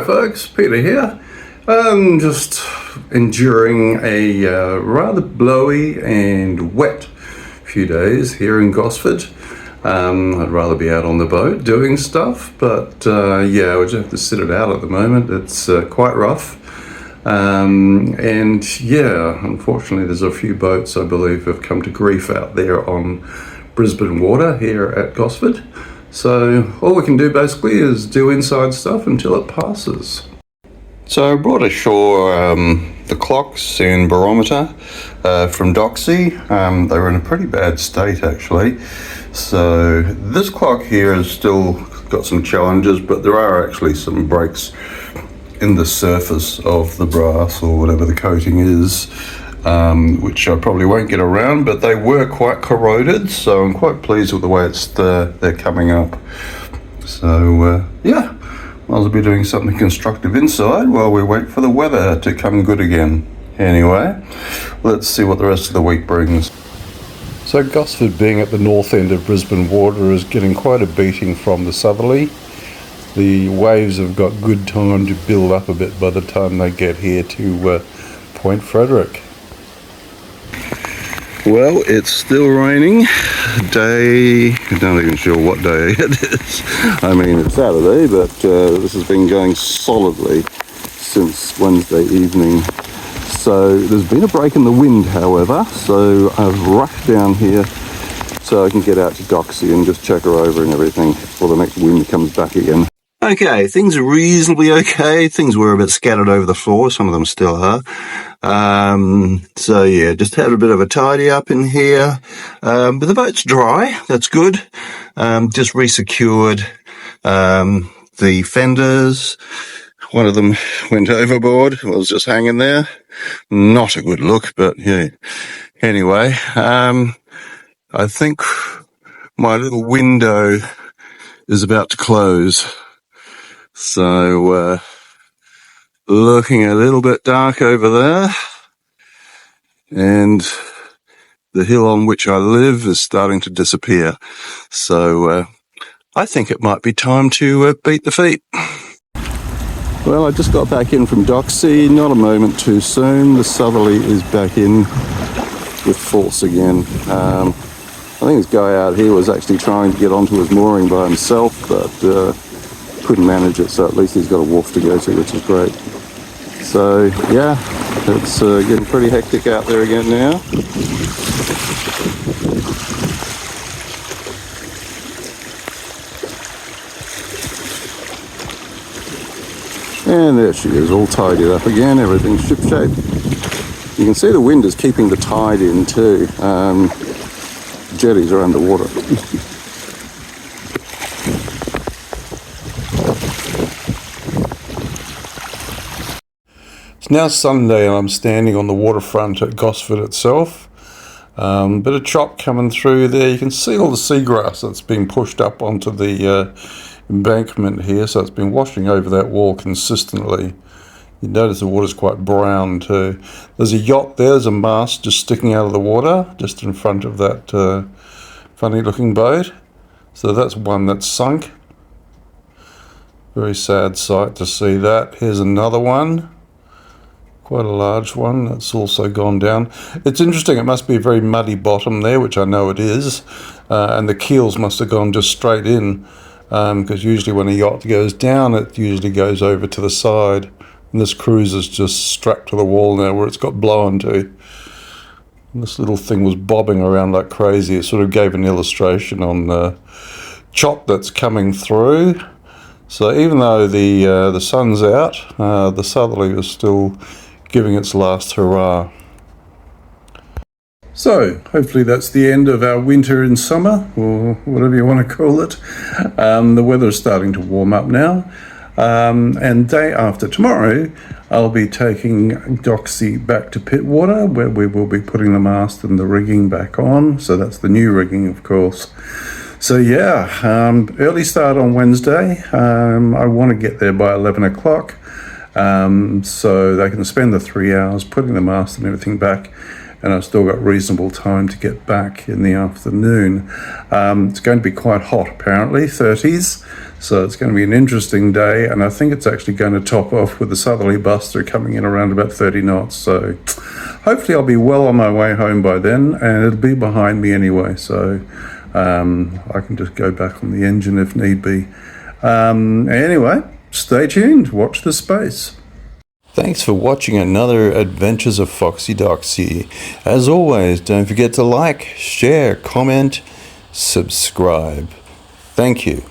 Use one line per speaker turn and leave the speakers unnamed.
folks, Peter here. Just enduring a rather blowy and wet few days here in Gosford. I'd rather be out on the boat doing stuff, but yeah, we just have to sit it out at the moment. It's quite rough. And yeah, unfortunately there's a few boats I believe have come to grief out there on Brisbane water here at Gosford. So all we can do basically is do inside stuff until it passes. So I brought ashore the clocks and barometer from Doxy. They were in a pretty bad state actually. So this clock here has still got some challenges, but there are actually some breaks in the surface of the brass or whatever the coating is, which I probably won't get around, but they were quite corroded, so I'm quite pleased with the way they're coming up. So yeah, I'll be doing something constructive inside while we wait for the weather to come good again. Anyway, let's see what the rest of the week brings. So Gosford, being at the north end of Brisbane water, is getting quite a beating from the southerly. The waves have got good time to build up a bit by the time they get here to Point Frederick. Well, it's still raining. I'm not even sure what day it is. I mean, it's Saturday, but this has been going solidly since Wednesday evening. So there's been a break in the wind, however, so I've rushed down here so I can get out to Doxy and just check her over and everything before the next wind comes back again. Okay, things are reasonably okay. Things were a bit scattered over the floor. Some of them still are. So yeah, just had a bit of a tidy up in here. But the boat's dry. That's good. Just resecured the fenders. One of them went overboard. It was just hanging there. Not a good look, but yeah. Anyway, I think my little window is about to close. So, looking a little bit dark over there, and the hill on which I live is starting to disappear. So, I think it might be time to beat the feet. Well, I just got back in from Doxy, not a moment too soon. The southerly is back in with force again. I think this guy out here was actually trying to get onto his mooring by himself, but couldn't manage it, so at least he's got a wharf to go to, which is great. So yeah, it's getting pretty hectic out there again now. And there she is, all tidied up again, everything's shipshape. You can see the wind is keeping the tide in too. Jetties are underwater. It's now Sunday and I'm standing on the waterfront at Gosford itself. Bit of chop coming through there. You can see all the seagrass that's been pushed up onto the embankment here, so it's been washing over that wall consistently. You notice the water's quite brown too. There's a yacht there, there's a mast just sticking out of the water, just in front of that funny looking boat. So that's one that's sunk. Very sad sight to see that. Here's another one. Quite a large one that's also gone down. It's interesting, it must be a very muddy bottom there, which I know it is, and the keels must have gone just straight in, because usually when a yacht goes down it usually goes over to the side, and this cruiser's just strapped to the wall now where it's got blown to. And this little thing was bobbing around like crazy. It sort of gave an illustration on the chop that's coming through. So even though the sun's out, the southerly is still giving its last hurrah. So hopefully that's the end of our winter and summer, or whatever you want to call it. The weather is starting to warm up now, and day after tomorrow I'll be taking Doxy back to Pittwater, where we will be putting the mast and the rigging back on. So that's the new rigging, of course. So yeah, early start on Wednesday. I want to get there by 11 o'clock. So they can spend the 3 hours putting the mast and everything back, and I've still got reasonable time to get back in the afternoon. It's going to be quite hot, apparently, 30s, so it's going to be an interesting day, and I think it's actually going to top off with the southerly buster coming in around about 30 knots, so hopefully I'll be well on my way home by then, and it'll be behind me anyway, so I can just go back on the engine if need be. Anyway, stay tuned, watch the space. Thanks for watching another Adventures of Foxy Doxy. As always, don't forget to like, share, comment, subscribe. Thank you.